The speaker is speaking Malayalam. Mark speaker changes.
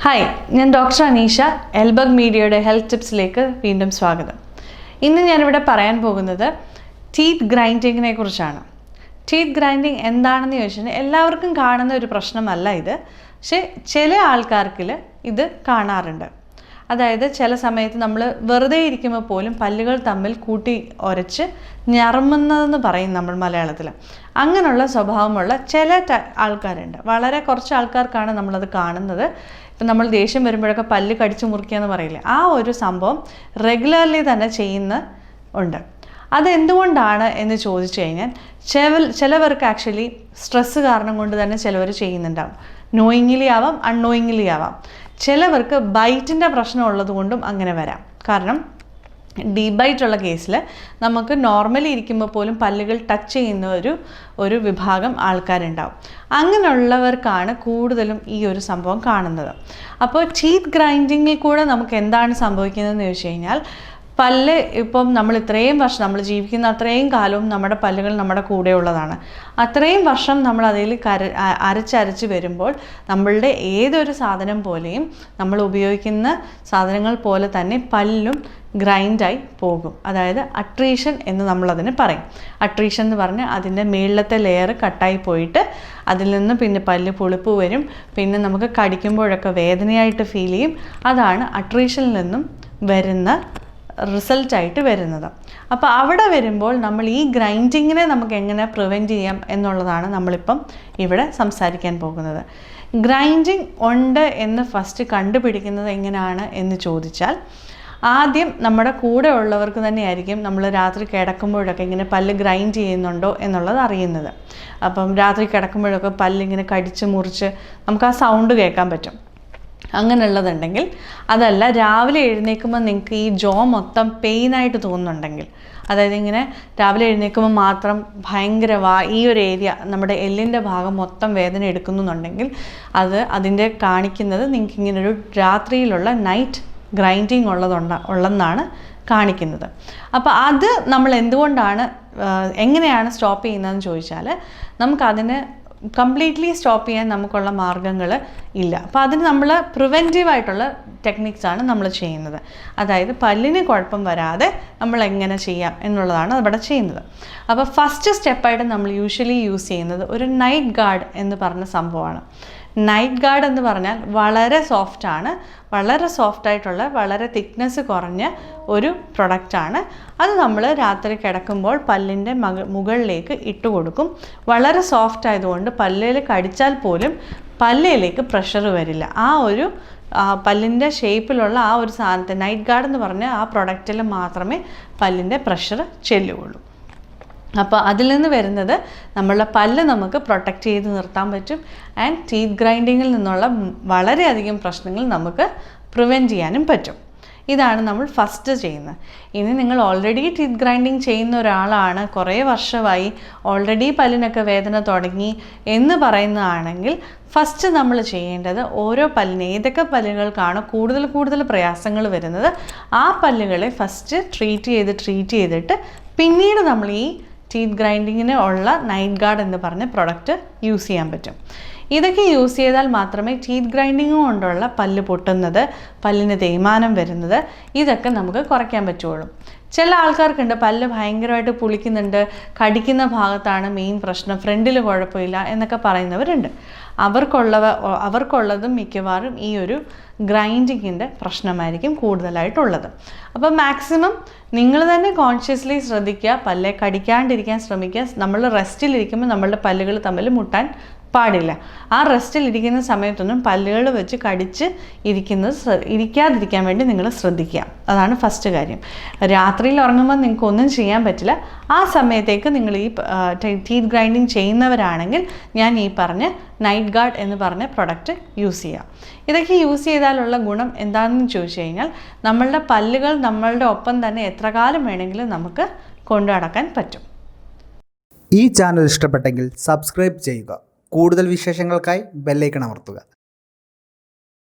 Speaker 1: ഹായ്, ഞാൻ ഡോക്ടർ അനീഷ. എൽബഗ് മീഡിയയുടെ ഹെൽത്ത് ടിപ്സിലേക്ക് വീണ്ടും സ്വാഗതം. ഇന്ന് ഞാനിവിടെ പറയാൻ പോകുന്നത് ടീത്ത് ഗ്രൈൻഡിങ്ങിനെ കുറിച്ചാണ്. ടീത്ത് ഗ്രൈൻഡിങ് എന്താണെന്ന് ചോദിച്ചാൽ എല്ലാവർക്കും കാണുന്ന ഒരു പ്രശ്നമല്ല ഇത്. പക്ഷേ ചില ആൾക്കാർക്കിൽ ഇത് കാണാറുണ്ട്. അതായത് ചില സമയത്ത് നമ്മൾ വെറുതെ ഇരിക്കുമ്പോൾ പോലും പല്ലുകൾ തമ്മിൽ കൂട്ടി ഉരച്ച് ഞറുമുന്നതെന്ന് പറയും നമ്മൾ മലയാളത്തിൽ. അങ്ങനെയുള്ള സ്വഭാവമുള്ള ചില ആൾക്കാരുണ്ട്. വളരെ കുറച്ച് ആൾക്കാർക്കാണ് നമ്മളത് കാണുന്നത്. ഇപ്പം നമ്മൾ ദേഷ്യം വരുമ്പോഴൊക്കെ പല്ല് കടിച്ചു മുറിക്കുക എന്ന് പറയില്ലേ, ആ ഒരു സംഭവം റെഗുലർലി തന്നെ ഉണ്ട്. അതെന്തുകൊണ്ടാണ് എന്ന് ചോദിച്ചു കഴിഞ്ഞാൽ ചിലവർക്ക് ആക്ച്വലി സ്ട്രെസ്സ് കാരണം കൊണ്ട് തന്നെ ചിലവർ ചെയ്യുന്നുണ്ടാവും. നോയിങ്ങിലി ആവാം, അൺനോയിങ്ങിലി ആവാം. ചിലവർക്ക് ബൈറ്റിൻ്റെ പ്രശ്നം ഉള്ളത് കൊണ്ടും അങ്ങനെ വരാം. കാരണം ഡീപ് ബൈറ്റുള്ള കേസിൽ നമുക്ക് നോർമലി ഇരിക്കുമ്പോൾ പോലും പല്ലുകൾ ടച്ച് ചെയ്യുന്ന ഒരു വിഭാഗം ആൾക്കാരുണ്ടാവും. അങ്ങനെയുള്ളവർക്കാണ് കൂടുതലും ഈ ഒരു സംഭവം കാണുന്നത്. അപ്പോൾ ടീത്ത് ഗ്രൈൻഡിങ്ങിൽ കൂടെ നമുക്ക് എന്താണ് സംഭവിക്കുന്നതെന്ന് ചോദിച്ചു കഴിഞ്ഞാൽ, പല്ല് ഇപ്പം നമ്മൾ ഇത്രയും വർഷം നമ്മൾ ജീവിക്കുന്ന അത്രയും കാലവും നമ്മുടെ പല്ലുകൾ നമ്മുടെ കൂടെ ഉള്ളതാണ്. അത്രയും വർഷം നമ്മൾ അതിൽ അരച്ചരച്ച് വരുമ്പോൾ നമ്മളുടെ ഏതൊരു സാധനം പോലെയും നമ്മൾ ഉപയോഗിക്കുന്ന സാധനങ്ങൾ പോലെ തന്നെ പല്ലും ഗ്രൈൻഡായി പോകും. അതായത് അട്രീഷൻ എന്ന് നമ്മളതിന് പറയും. അട്രീഷൻ എന്ന് പറഞ്ഞാൽ അതിൻ്റെ മേളിലത്തെ ലെയർ കട്ടായി പോയിട്ട് അതിൽ നിന്ന് പിന്നെ പല്ല് പുളിപ്പ് വരും. പിന്നെ നമുക്ക് കടിക്കുമ്പോഴൊക്കെ വേദനയായിട്ട് ഫീൽ ചെയ്യും. അതാണ് അട്രീഷനിൽ നിന്നും വരുന്ന റിസൾട്ടായിട്ട് വരുന്നത്. അപ്പോൾ അവിടെ വരുമ്പോൾ നമ്മൾ ഈ ഗ്രൈൻഡിങ്ങിനെ നമുക്ക് എങ്ങനെ പ്രിവെൻറ്റ് ചെയ്യാം എന്നുള്ളതാണ് നമ്മളിപ്പം ഇവിടെ സംസാരിക്കാൻ പോകുന്നത്. ഗ്രൈൻഡിങ് ഉണ്ട് എന്ന് ഫസ്റ്റ് കണ്ടുപിടിക്കുന്നത് എങ്ങനെയാണ് എന്ന് ചോദിച്ചാൽ, ആദ്യം നമ്മുടെ കൂടെ ഉള്ളവർക്ക് തന്നെയായിരിക്കും നമ്മൾ രാത്രി കിടക്കുമ്പോഴൊക്കെ ഇങ്ങനെ പല്ല് ഗ്രൈൻഡ് ചെയ്യുന്നുണ്ടോ എന്നുള്ളത് അറിയുന്നത്. അപ്പം രാത്രി കിടക്കുമ്പോഴൊക്കെ പല്ലിങ്ങനെ കടിച്ച് മുറിച്ച് നമുക്ക് ആ സൗണ്ട് കേൾക്കാൻ പറ്റും. അങ്ങനെയുള്ളതുണ്ടെങ്കിൽ, അതല്ല രാവിലെ എഴുന്നേൽക്കുമ്പോൾ നിങ്ങൾക്ക് ഈ ജോ മൊത്തം പെയിനായിട്ട് തോന്നുന്നുണ്ടെങ്കിൽ, അതായത് ഇങ്ങനെ രാവിലെ എഴുന്നേൽക്കുമ്പോൾ മാത്രം ഭയങ്കര ഈ ഒരു ഏരിയ നമ്മുടെ എല്ലിൻ്റെ ഭാഗം മൊത്തം വേദന എടുക്കുന്നുണ്ടെങ്കിൽ അതിൻ്റെ കാണിക്കുന്നത് നിങ്ങൾക്ക് ഇങ്ങനൊരു രാത്രിയിലുള്ള നൈറ്റ് ഗ്രൈൻഡിങ് ഉള്ളതെന്നാണ് കാണിക്കുന്നത്. അപ്പോൾ അത് നമ്മൾ എങ്ങനെയാണ് സ്റ്റോപ്പ് ചെയ്യുന്നതെന്ന് ചോദിച്ചാൽ, നമുക്കതിന് കംപ്ലീറ്റ്ലി സ്റ്റോപ്പ് ചെയ്യാൻ നമുക്കുള്ള മാർഗ്ഗങ്ങൾ ഇല്ല. അപ്പോൾ അതിന് നമ്മൾ പ്രിവെൻറ്റീവായിട്ടുള്ള ടെക്നിക്സാണ് നമ്മൾ ചെയ്യുന്നത്. അതായത് പല്ലിന് കുഴപ്പം വരാതെ നമ്മൾ എങ്ങനെ ചെയ്യാം എന്നുള്ളതാണ് ഇവിടെ ചെയ്യുന്നത്. അപ്പോൾ ഫസ്റ്റ് സ്റ്റെപ്പായിട്ട് നമ്മൾ യൂഷ്വലി യൂസ് ചെയ്യുന്നത് ഒരു നൈറ്റ് ഗാർഡ് എന്ന് പറഞ്ഞ സംഭവമാണ്. നൈറ്റ് ഗാർഡ് എന്ന് പറഞ്ഞാൽ വളരെ സോഫ്റ്റായിട്ടുള്ള വളരെ തിക്നെസ് കുറഞ്ഞ ഒരു പ്രൊഡക്റ്റാണ്. അത് നമ്മൾ രാത്രി കിടക്കുമ്പോൾ പല്ലിൻ്റെ മുകളിലേക്ക് ഇട്ട് കൊടുക്കും. വളരെ സോഫ്റ്റ് ആയതുകൊണ്ട് പല്ലിൽ കടിച്ചാൽ പോലും പല്ലിലേക്ക് പ്രഷർ വരില്ല. ആ ഒരു പല്ലിൻ്റെ ഷേപ്പിലുള്ള ആ ഒരു സാധനത്തെ നൈറ്റ് ഗാർഡ് എന്ന് പറഞ്ഞാൽ ആ പ്രൊഡക്റ്റിൽ മാത്രമേ പല്ലിൻ്റെ പ്രഷർ ചെല്ലുകയുള്ളൂ. അപ്പോൾ അതിൽ നിന്ന് വരുന്നത് നമ്മളുടെ പല്ല് നമുക്ക് പ്രൊട്ടക്റ്റ് ചെയ്ത് നിർത്താൻ പറ്റും. ആൻഡ് ടീത്ത് ഗ്രൈൻഡിങ്ങിൽ നിന്നുള്ള വളരെയധികം പ്രശ്നങ്ങൾ നമുക്ക് പ്രിവെൻറ്റ് ചെയ്യാനും പറ്റും. ഇതാണ് നമ്മൾ ഫസ്റ്റ് ചെയ്യുന്നത്. ഇനി നിങ്ങൾ ഓൾറെഡി ടീത്ത് ഗ്രൈൻഡിങ് ചെയ്യുന്ന ഒരാളാണ്, കുറേ വർഷമായി ഓൾറെഡി പല്ലിനൊക്കെ വേദന തുടങ്ങി എന്ന് പറയുന്നതാണെങ്കിൽ, ഫസ്റ്റ് നമ്മൾ ചെയ്യേണ്ടത് ഓരോ പല്ലിന് ഏതൊക്കെ പല്ലുകൾക്കാണ് കൂടുതൽ പ്രയാസങ്ങൾ വരുന്നത് ആ പല്ലുകളെ ഫസ്റ്റ് ട്രീറ്റ് ചെയ്തിട്ട് പിന്നീട് നമ്മൾ ഈ ടീത്ത് ഗ്രൈൻഡിങ്ങിന് ഉള്ള നൈറ്റ് ഗാർഡ് എന്ന് പറഞ്ഞ പ്രൊഡക്റ്റ് യൂസ് ചെയ്യാൻ പറ്റും. ഇതൊക്കെ യൂസ് ചെയ്താൽ മാത്രമേ ടീത്ത് ഗ്രൈൻഡിങ് കൊണ്ടുള്ള പല്ല് പൊട്ടുന്നത്, പല്ലിന് തേയ്മാനം വരുന്നത്, ഇതൊക്കെ നമുക്ക് കുറയ്ക്കാൻ പറ്റുള്ളൂ. ചില ആൾക്കാർക്കുണ്ട് പല്ല് ഭയങ്കരമായിട്ട് പുളിക്കുന്നുണ്ട്, കടിക്കുന്ന ഭാഗത്താണ് മെയിൻ പ്രശ്നം, ഫ്രണ്ടിൽ കുഴപ്പമില്ല എന്നൊക്കെ പറയുന്നവരുണ്ട്. അവർക്കുള്ളതും മിക്കവാറും ഈ ഒരു ഗ്രൈൻഡിങ്ങിൻ്റെ പ്രശ്നമായിരിക്കും കൂടുതലായിട്ടുള്ളത്. അപ്പോൾ മാക്സിമം നിങ്ങൾ തന്നെ കോൺഷ്യസ്ലി ശ്രദ്ധിക്കുക, പല്ലെ കടിക്കാണ്ടിരിക്കാൻ ശ്രമിക്കുക. നമ്മൾ റെസ്റ്റിലിരിക്കുമ്പോൾ നമ്മളുടെ പല്ലുകൾ തമ്മിൽ മുട്ടാൻ പാടില്ല. ആ റെസ്റ്റിലിരിക്കുന്ന സമയത്തൊന്നും പല്ലുകൾ വെച്ച് കടിച്ച് ഇരിക്കാതിരിക്കാൻ വേണ്ടി നിങ്ങൾ ശ്രദ്ധിക്കുക. അതാണ് ഫസ്റ്റ് കാര്യം. രാത്രിയിൽ ഉറങ്ങുമ്പോൾ നിങ്ങൾക്ക് ഒന്നും ചെയ്യാൻ പറ്റില്ല. ആ സമയത്തേക്ക് നിങ്ങൾ ഈ ടീത്ത് ഗ്രൈൻഡിങ് ചെയ്യുന്നവരാണെങ്കിൽ ഞാൻ ഈ പറഞ്ഞ നൈറ്റ് ഗാർഡ് എന്ന് പറഞ്ഞ പ്രൊഡക്റ്റ് യൂസ് ചെയ്യാം. ഇതൊക്കെ യൂസ് ചെയ്താലുള്ള ഗുണം എന്താണെന്ന് ചോദിച്ചു കഴിഞ്ഞാൽ, നമ്മളുടെ പല്ലുകൾ നമ്മളുടെ ഒപ്പം തന്നെ എത്ര കാലം വേണമെങ്കിലും നമുക്ക് കൊണ്ടു നടക്കാൻ പറ്റും.
Speaker 2: ഈ ചാനൽ ഇഷ്ടപ്പെട്ടെങ്കിൽ സബ്സ്ക്രൈബ് ചെയ്യുക. കൂടുതൽ വിശേഷങ്ങൾക്കായി ബെല്ലൈക്കൺ അമർത്തുക.